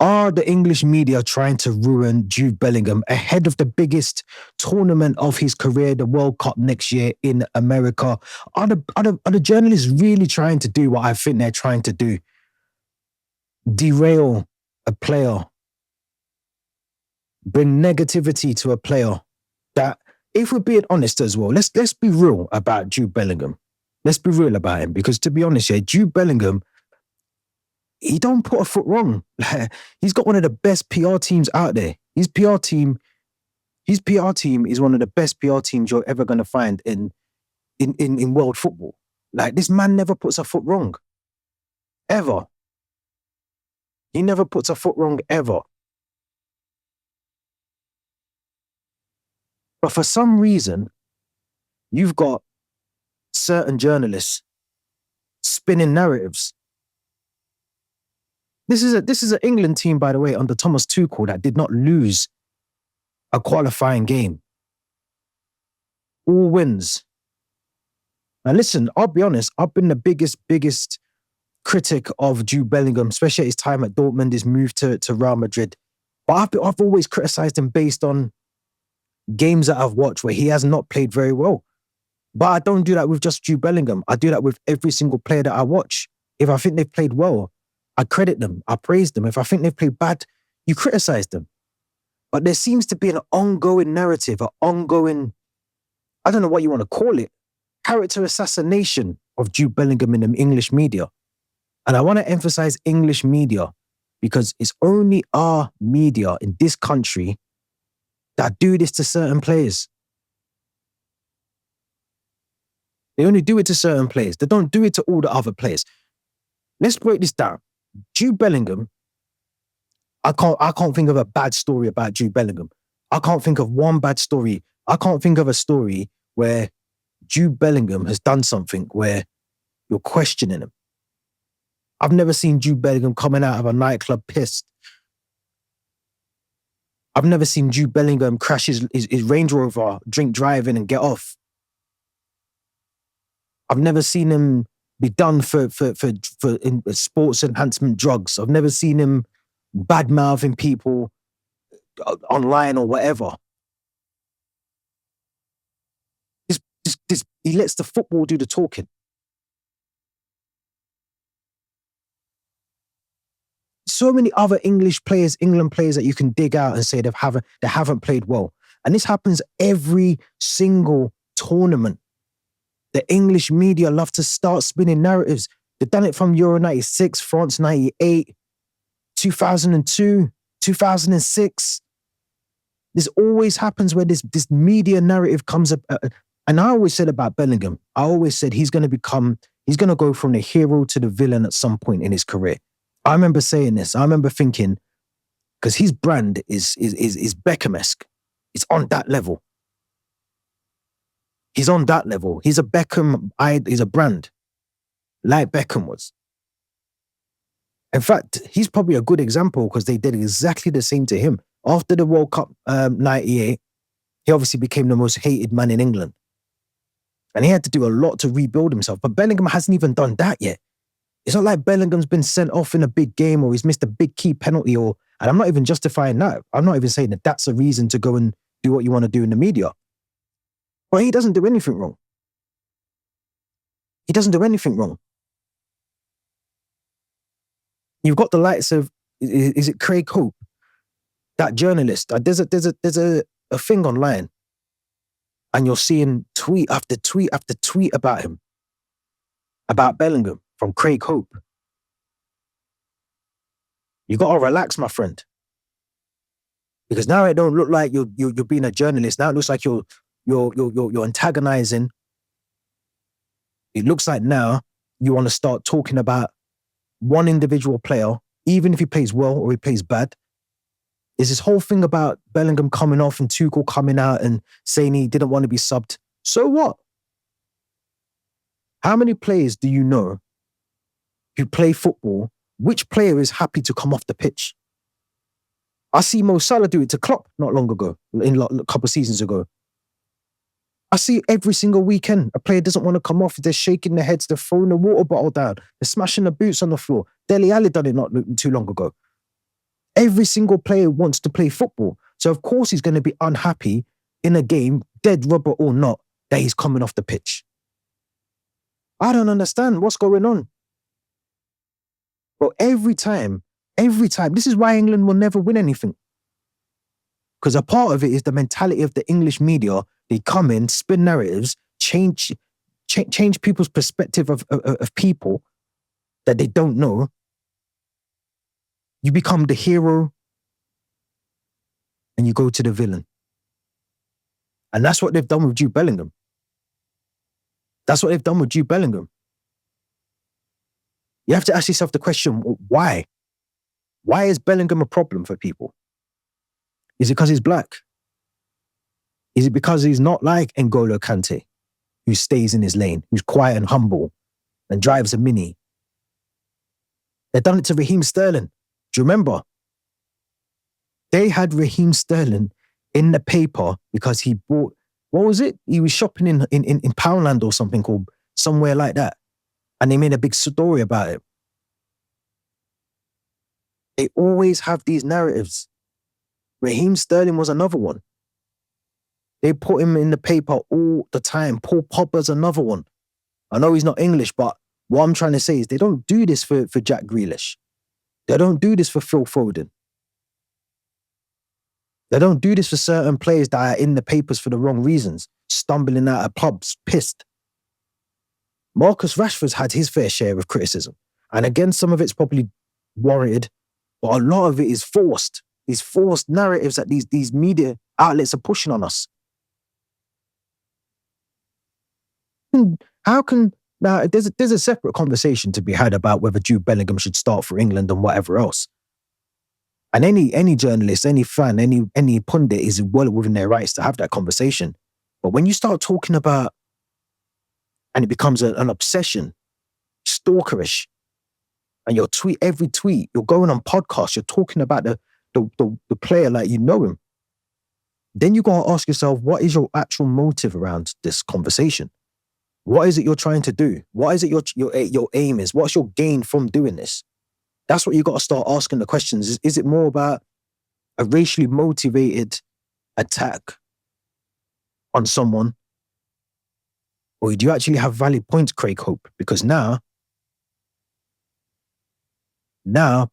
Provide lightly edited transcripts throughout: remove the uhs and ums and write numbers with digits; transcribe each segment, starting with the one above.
Are the English media trying to ruin Jude Bellingham ahead of the biggest tournament of his career, the World Cup next year in America? Are the journalists really trying to do what I think they're trying to do? Derail a player, bring negativity to a player that, if we're being honest as well, let's be real about Jude Bellingham. Let's be real about him, because to be honest, yeah, Jude Bellingham, he don't put a foot wrong. He's got one of the best PR teams out there. His PR team is one of the best PR teams you're ever going to find in world football. Like, this man never puts a foot wrong. Ever. He never puts a foot wrong, ever. But for some reason, you've got certain journalists spinning narratives. This is an England team, by the way, under Thomas Tuchel, that did not lose a qualifying game. All wins. Now listen, I'll be honest, I've been the biggest critic of Jude Bellingham, especially at his time at Dortmund, his move to Real Madrid. But I've always criticized him based on games that I've watched where he has not played very well. But I don't do that with just Jude Bellingham. I do that with every single player that I watch. If I think they've played well, I credit them, I praise them. If I think they've played bad, you criticize them. But there seems to be an ongoing narrative, an ongoing, I don't know what you want to call it, character assassination of Jude Bellingham in the English media. And I want to emphasize English media, because it's only our media in this country that do this to certain players. They only do it to certain players. They don't do it to all the other players. Let's break this down. Jude Bellingham, I can't think of a bad story about Jude Bellingham. I can't think of one bad story. I can't think of a story where Jude Bellingham has done something where you're questioning him. I've never seen Jude Bellingham coming out of a nightclub pissed. I've never seen Jude Bellingham crash his Range Rover, drink driving and get off. I've never seen him be done for sports enhancement drugs. I've never seen him bad-mouthing people online or whatever. He lets the football do the talking. So many other England players that you can dig out and say they haven't played well. And this happens every single tournament. The English media love to start spinning narratives. They've done it from Euro 96, France 98, 2002, 2006. This always happens where this media narrative comes up. And I always said about Bellingham, I always said he's going to go from the hero to the villain at some point in his career. I remember saying this. I remember thinking, because his brand is Beckham-esque. It's on that level. He's on that level. He's a Beckham, he's a brand, like Beckham was. In fact, he's probably a good example because they did exactly the same to him. After the World Cup 98, he obviously became the most hated man in England. And he had to do a lot to rebuild himself. But Bellingham hasn't even done that yet. It's not like Bellingham's been sent off in a big game or he's missed a big key penalty and I'm not even justifying that. I'm not even saying that that's a reason to go and do what you want to do in the media. But he doesn't do anything wrong. He doesn't do anything wrong. You've got the likes of, is it Craig Hope? That journalist. There's a thing online and you're seeing tweet after tweet after tweet about him, about Bellingham from Craig Hope. You got to relax, my friend. Because now it don't look like you're being a journalist. Now it looks like you're antagonizing. It looks like now you want to start talking about one individual player, even if he plays well or he plays bad. There's this whole thing about Bellingham coming off and Tuchel coming out and saying he didn't want to be subbed. So what? How many players do you know who play football? Which player is happy to come off the pitch? I see Mo Salah do it to Klopp not long ago, a couple of seasons ago. I see every single weekend a player doesn't want to come off. They're shaking their heads. They're throwing the water bottle down. They're smashing the boots on the floor. Dele Alli done it not too long ago. Every single player wants to play football. So of course he's going to be unhappy in a game, dead rubber or not, that he's coming off the pitch. I don't understand what's going on. But every time, this is why England will never win anything. Because a part of it is the mentality of the English media. They come in, spin narratives, change people's perspective of people that they don't know. You become the hero and you go to the villain. And that's what they've done with Jude Bellingham. That's what they've done with Jude Bellingham. You have to ask yourself the question, why? Why is Bellingham a problem for people? Is it because he's black? Is it because he's not like N'Golo Kante, who stays in his lane, who's quiet and humble and drives a Mini? They've done it to Raheem Sterling. Do you remember? They had Raheem Sterling in the paper because he bought, what was it? He was shopping in Poundland or something, called somewhere like that. And they made a big story about it. They always have these narratives. Raheem Sterling was another one. They put him in the paper all the time. Paul Pogba's another one. I know he's not English, but what I'm trying to say is they don't do this for Jack Grealish. They don't do this for Phil Foden. They don't do this for certain players that are in the papers for the wrong reasons, stumbling out of pubs, pissed. Marcus Rashford's had his fair share of criticism. And again, some of it's probably warranted, but a lot of it is forced. These forced narratives that these media outlets are pushing on us. How can... Now, there's a separate conversation to be had about whether Jude Bellingham should start for England and whatever else. And any journalist, any fan, any pundit is well within their rights to have that conversation. But when you start talking about, and it becomes an obsession, stalkerish, and every tweet, you're going on podcasts, you're talking about the player like you know him, then you got to ask yourself, what is your actual motive around this conversation? What is it you're trying to do? What is it your aim is? What's your gain from doing this? That's what you got to start asking the questions. Is it more about a racially motivated attack on someone? Or do you actually have valid points, Craig Hope? Because now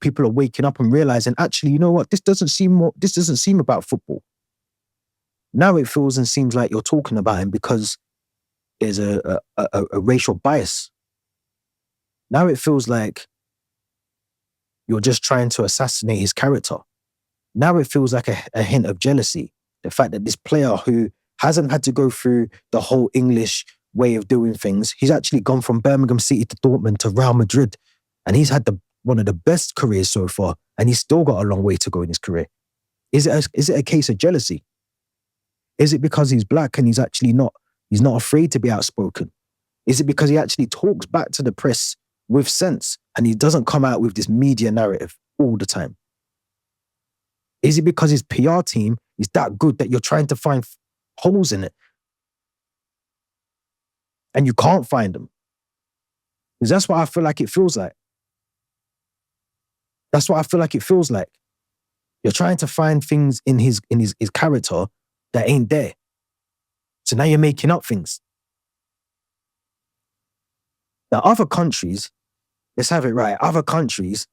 people are waking up and realizing, actually, you know what? This doesn't seem about football. Now it feels and seems like you're talking about him because there's a racial bias. Now it feels like you're just trying to assassinate his character. Now it feels like a hint of jealousy. The fact that this player who hasn't had to go through the whole English way of doing things, he's actually gone from Birmingham City to Dortmund to Real Madrid, and he's had one of the best careers so far, and he's still got a long way to go in his career. Is it a case of jealousy? Is it because he's black and he's not afraid to be outspoken? Is it because he actually talks back to the press with sense and he doesn't come out with this media narrative all the time? Is it because his PR team is that good that you're trying to find holes in it and you can't find them? Because that's what I feel like it feels like. That's what I feel like it feels like. You're trying to find things in his character that ain't there. So now you're making up things. Now, other countries, let's have it right, other countries,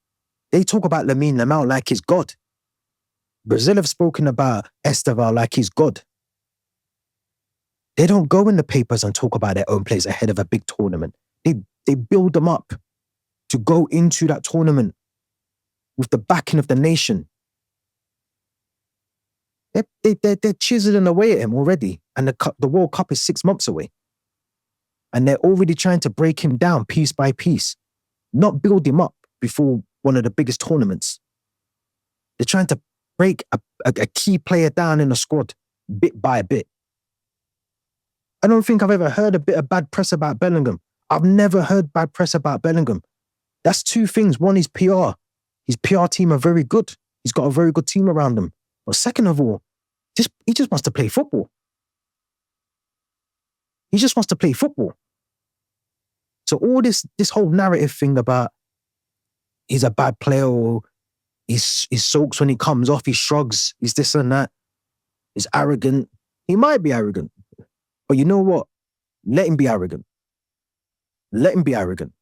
they talk about Lamine Yamal like he's God. Brazil have spoken about Esteval like he's God. They don't go in the papers and talk about their own players ahead of a big tournament. They build them up to go into that tournament with the backing of the nation. They're chiseling away at him already. And the World Cup is 6 months away. And they're already trying to break him down piece by piece, not build him up before one of the biggest tournaments. They're trying to break a key player down in the squad bit by bit. I don't think I've ever heard a bit of bad press about Bellingham. I've never heard bad press about Bellingham. That's two things. One is PR. His PR team are very good. He's got a very good team around him. But second of all, he just wants to play football. He just wants to play football. So all this whole narrative thing about he's a bad player or He sulks when he comes off. He shrugs. He's this and that. He's arrogant. He might be arrogant. But you know what? Let him be arrogant. Let him be arrogant.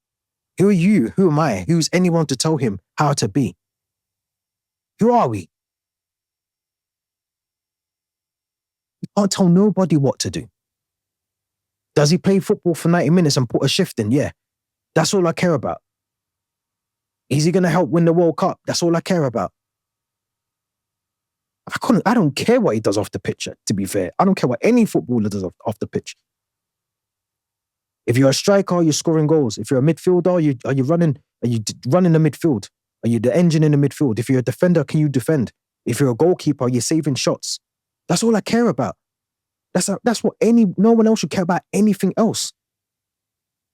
Who are you? Who am I? Who's anyone to tell him how to be? Who are we? You can't tell nobody what to do. Does he play football for 90 minutes and put a shift in? Yeah. That's all I care about. Is he going to help win the World Cup? That's all I care about. I don't care what he does off the pitch, to be fair. I don't care what any footballer does off the pitch. If you're a striker, you're scoring goals. If you're a midfielder, are you running the midfield? Are you the engine in the midfield? If you're a defender, can you defend? If you're a goalkeeper, you're saving shots. That's all I care about. That's what no one else should care about anything else.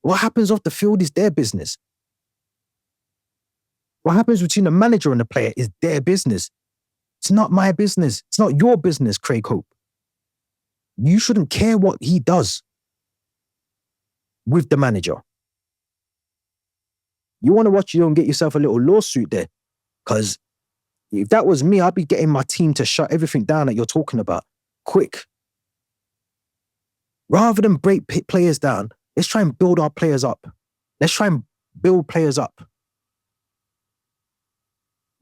What happens off the field is their business. What happens between the manager and the player is their business. It's not my business. It's not your business, Craig Hope. You shouldn't care what he does with the manager. You want to watch, you don't get yourself a little lawsuit there. Because if that was me, I'd be getting my team to shut everything down that you're talking about quick. Rather than break players down, let's try and build our players up. Let's try and build players up.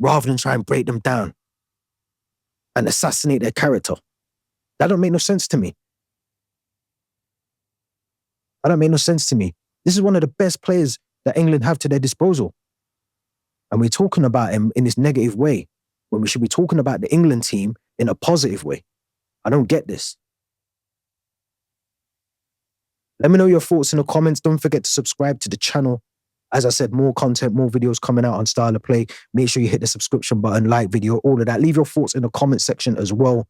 Rather than try and break them down and assassinate their character. That don't make no sense to me. That don't make no sense to me. This is one of the best players that England have to their disposal. And we're talking about him in this negative way when we should be talking about the England team in a positive way. I don't get this. Let me know your thoughts in the comments. Don't forget to subscribe to the channel. As I said, more content, more videos coming out on Style of Play. Make sure you hit the subscription button, like video, all of that. Leave your thoughts in the comment section as well.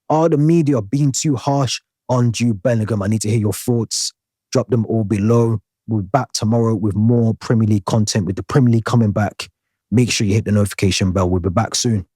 Are the media being too harsh on Jude Bellingham? I need to hear your thoughts. Drop them all below. We'll be back tomorrow with more Premier League content, with the Premier League coming back. Make sure you hit the notification bell. We'll be back soon.